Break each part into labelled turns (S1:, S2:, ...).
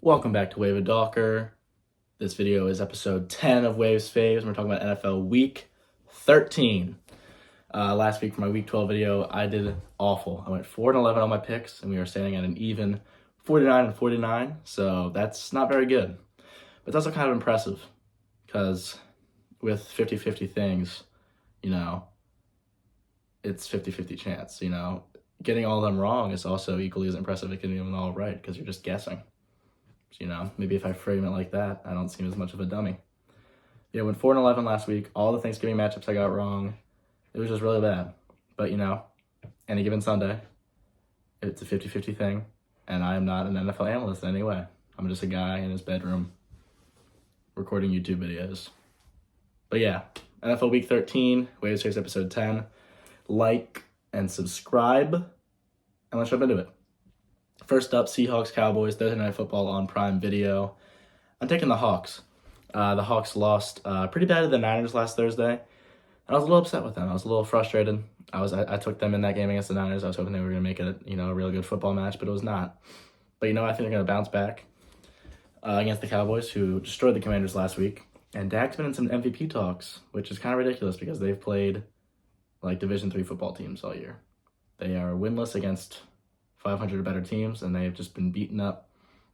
S1: Welcome back to Wave of Docker. This video is episode 10 of Waves Faves, and we're talking about NFL Week 13. Last week for my Week 12 video, I did awful. I went 4-11 on my picks, and we are standing at an even 49-49, so that's not very good. But it's also kind of impressive, because with 50-50 things, it's 50-50 chance, Getting all of them wrong is also equally as impressive as getting them all right, because you're just guessing. Maybe if I frame it like that, I don't seem as much of a dummy. Went 4-11 last week. All the Thanksgiving matchups I got wrong. It was just really bad. But, any given Sunday, it's a 50-50 thing, and I am not an NFL analyst in any way. I'm just a guy in his bedroom recording YouTube videos. But yeah, NFL Week 13, Waves Faves episode 10. Like and subscribe, and let's jump into it. First up, Seahawks-Cowboys, Thursday Night Football on Prime Video. I'm taking the Hawks. The Hawks lost pretty bad to the Niners last Thursday. I was a little upset with them. I was a little frustrated. I took them in that game against the Niners. I was hoping they were going to make it a real good football match, but it was not. But I think they're going to bounce back against the Cowboys, who destroyed the Commanders last week. And Dak's been in some MVP talks, which is kind of ridiculous because they've played like Division III football teams all year. They are winless against 500 or better teams, and they have just been beaten up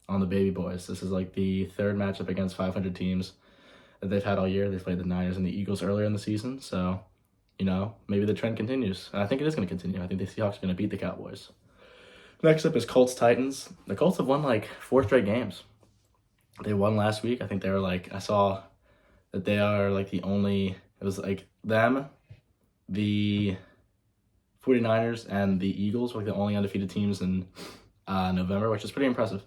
S1: on the baby boys. This is like the third matchup against 500 teams that they've had all year. They played the Niners and the Eagles earlier in the season, so, maybe the trend continues. And I think it is going to continue. I think the Seahawks are going to beat the Cowboys. Next up is Colts-Titans. The Colts have won like 4 straight games. They won last week. I think they were I saw that they are like the only, it was like them, the 49ers and the Eagles were the only undefeated teams in November, which is pretty impressive.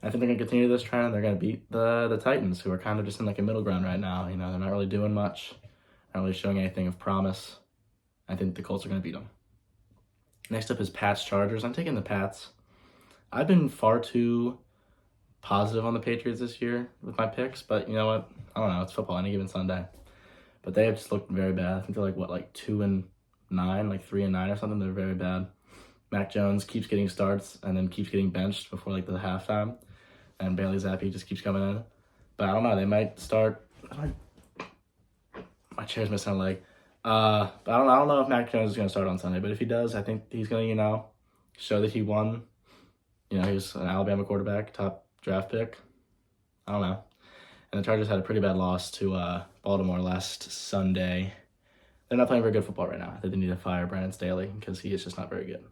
S1: I think they're going to continue this trend. They're going to beat the Titans, who are kind of just in like a middle ground right now. They're not really doing much, not really showing anything of promise. I think the Colts are going to beat them. Next up is Pats-Chargers. I'm taking the Pats. I've been far too positive on the Patriots this year with my picks, but you know what? I don't know. It's football any given Sunday. But they have just looked very bad. I think they're 2-9, 3-9 or something. They're very bad. Mac Jones keeps getting starts and then keeps getting benched before the halftime, and Bailey Zappi just keeps coming in. But I don't know. They might start. My chair's missing a leg. But I don't know if Mac Jones is going to start on Sunday. But if he does, I think he's going to show that he won. He was an Alabama quarterback, top draft pick. I don't know. And the Chargers had a pretty bad loss to Baltimore last Sunday. They're not playing very good football right now. I think they need to fire Brandon Staley because he is just not very good.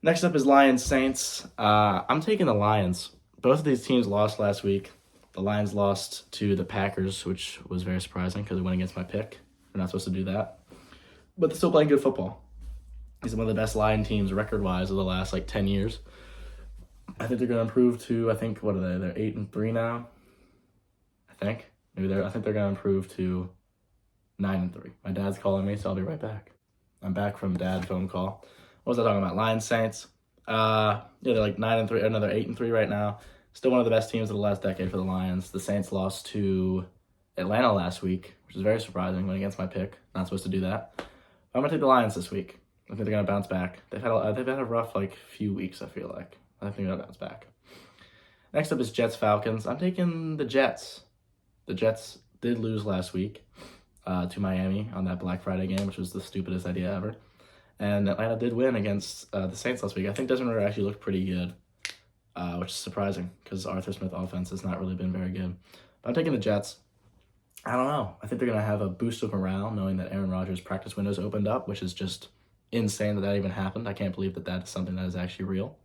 S1: Next up is Lions-Saints. I'm taking the Lions. Both of these teams lost last week. The Lions lost to the Packers, which was very surprising because it went against my pick. They're not supposed to do that. But they're still playing good football. These are one of the best Lion teams record-wise of the last 10 years. I think they're going to improve to, what are they? They're 8-3 now. I think they're going to improve to 9-3. My dad's calling me, so I'll be right back. I'm back from dad phone call. What was I talking about? Lions-Saints. They're 9-3, another 8-3 right now. Still one of the best teams of the last decade for the Lions. The Saints lost to Atlanta last week, which is very surprising. Went against my pick. Not supposed to do that. But I'm gonna take the Lions this week. I think they're gonna bounce back. They've had a rough few weeks. I feel like. I think they're gonna bounce back. Next up is Jets-Falcons. I'm taking the Jets. The Jets did lose last week to Miami on that Black Friday game, which was the stupidest idea ever. And Atlanta did win against the Saints last week. I think Desmond Ridder actually looked pretty good, which is surprising because Arthur Smith offense has not really been very good. But I'm taking the Jets. I don't know. I think they're going to have a boost of morale knowing that Aaron Rodgers' practice windows opened up, which is just insane that even happened. I can't believe that is something that is actually real.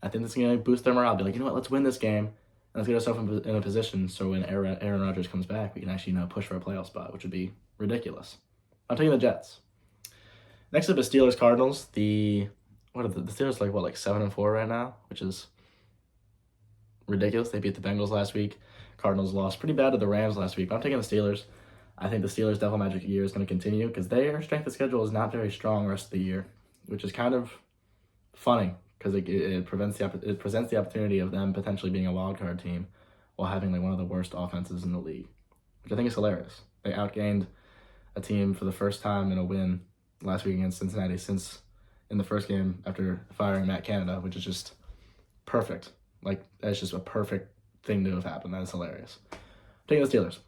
S1: I think it's going to boost their morale. Be like, you know what, let's win this game. And let's get ourselves in a position so when Aaron Rodgers comes back, we can actually push for a playoff spot, which would be ridiculous. I'm taking the Jets. Next up is Steelers-Cardinals. The Steelers 7-4 right now, which is ridiculous. They beat the Bengals last week. Cardinals lost pretty bad to the Rams last week. But I'm taking the Steelers. I think the Steelers' Devil Magic year is going to continue because their strength of schedule is not very strong the rest of the year, which is kind of funny because it presents the opportunity of them potentially being a wild card team while having one of the worst offenses in the league, which I think is hilarious. They outgained a team for the first time in a win last week against Cincinnati since in the first game after firing Matt Canada, which is just perfect. Like, that's just a perfect thing to have happened. That is hilarious. I'm taking the Steelers.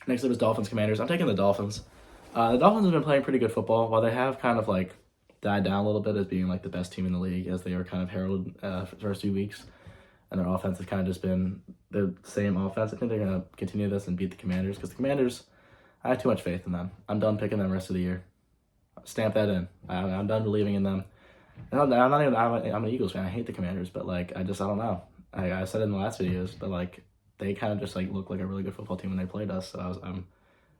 S1: Next up is Dolphins Commanders. I'm taking the Dolphins. The Dolphins have been playing pretty good football. While they have kind of like died down a little bit as being like the best team in the league, as they were kind of heralded for the first few weeks, and their offense has kind of just been the same offense. I think they're going to continue this and beat the Commanders, because the Commanders, I have too much faith in them. I'm done picking them the rest of the year. Stamp that in. I'm done believing in them. I'm an Eagles fan. I hate the Commanders, but like I don't know. I said it in the last videos, but like they kind of just like look like a really good football team when they played us. So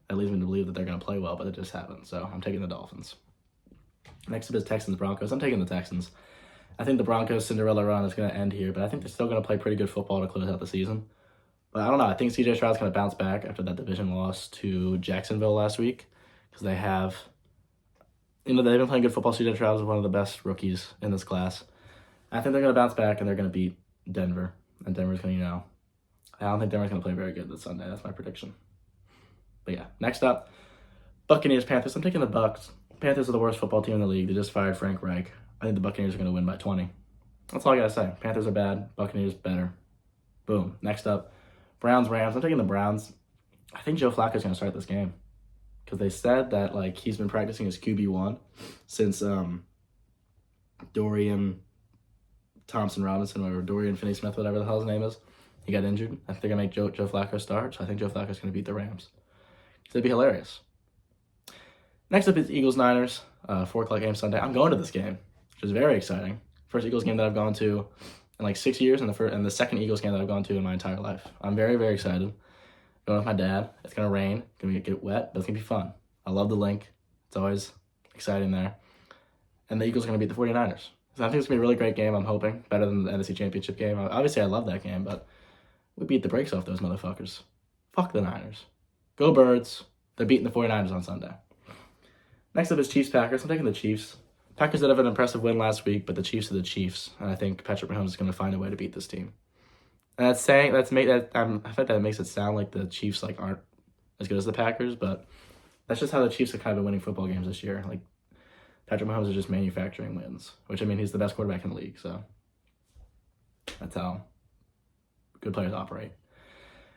S1: that leads me to believe that they're going to play well, but it just happened. So I'm taking the Dolphins. Next up is Texans Broncos. I'm taking the Texans. I think the Broncos' Cinderella run is going to end here, but I think they're still going to play pretty good football to close out the season. But I don't know. I think CJ Stroud's going to bounce back after that division loss to Jacksonville last week, because they have, they've been playing good football. CJ Stroud is one of the best rookies in this class. I think they're going to bounce back and they're going to beat Denver, and Denver's going to, I don't think Denver's going to play very good this Sunday. That's my prediction. But yeah, next up, Buccaneers Panthers. I'm taking the Bucs. Panthers are the worst football team in the league. They just fired Frank Reich. I think the Buccaneers are going to win by 20. That's all I got to say. Panthers are bad. Buccaneers better. Boom. Next up, Browns Rams. I'm taking the Browns. I think Joe Flacco's going to start this game, because they said that like he's been practicing his QB1 since Dorian Thompson Robinson, or Dorian Finney-Smith, whatever the hell his name is. He got injured. I think they're going to make Joe Flacco start, so I think Joe Flacco's going to beat the Rams. So it'd be hilarious. Next up is Eagles-Niners, 4 o'clock game Sunday. I'm going to this game, which is very exciting. First Eagles game that I've gone to in like 6 years, and the second Eagles game that I've gone to in my entire life. I'm very, very excited. Going with my dad. It's going to rain. It's going to get wet, but it's going to be fun. I love the link. It's always exciting there. And the Eagles are going to beat the 49ers. So I think it's going to be a really great game, I'm hoping. Better than the NFC Championship game. Obviously, I love that game, but we beat the brakes off those motherfuckers. Fuck the Niners. Go Birds. They're beating the 49ers on Sunday. Next up is Chiefs-Packers. I'm taking the Chiefs. Packers did have an impressive win last week, but the Chiefs are the Chiefs, and I think Patrick Mahomes is going to find a way to beat this team. And I think that makes it sound like the Chiefs like aren't as good as the Packers, but that's just how the Chiefs have kind of been winning football games this year. Like Patrick Mahomes is just manufacturing wins, which I mean he's the best quarterback in the league, so that's how good players operate.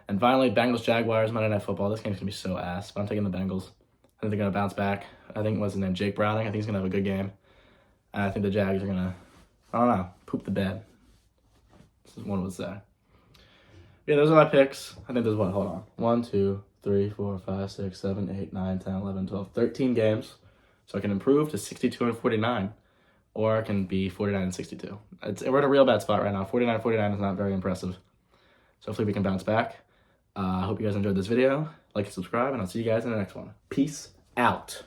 S1: And finally, Bengals-Jaguars, Monday Night Football. This game's going to be so ass, but I'm taking the Bengals. I think they're going to bounce back. I think, what's his name, Jake Browning. I think he's going to have a good game. And I think the Jags are going to, I don't know, poop the bed. This is one would say. Yeah, those are my picks. I think there's what? Hold on. 1, 2, 3, 4, 5, 6, 7, 8, 9, 10, 11, 12, 13 games. So I can improve to 62 and 49. Or I can be 49 and 62. We're in a real bad spot right now. 49 is not very impressive. So hopefully we can bounce back. I hope you guys enjoyed this video. Like and subscribe, and I'll see you guys in the next one. Peace out.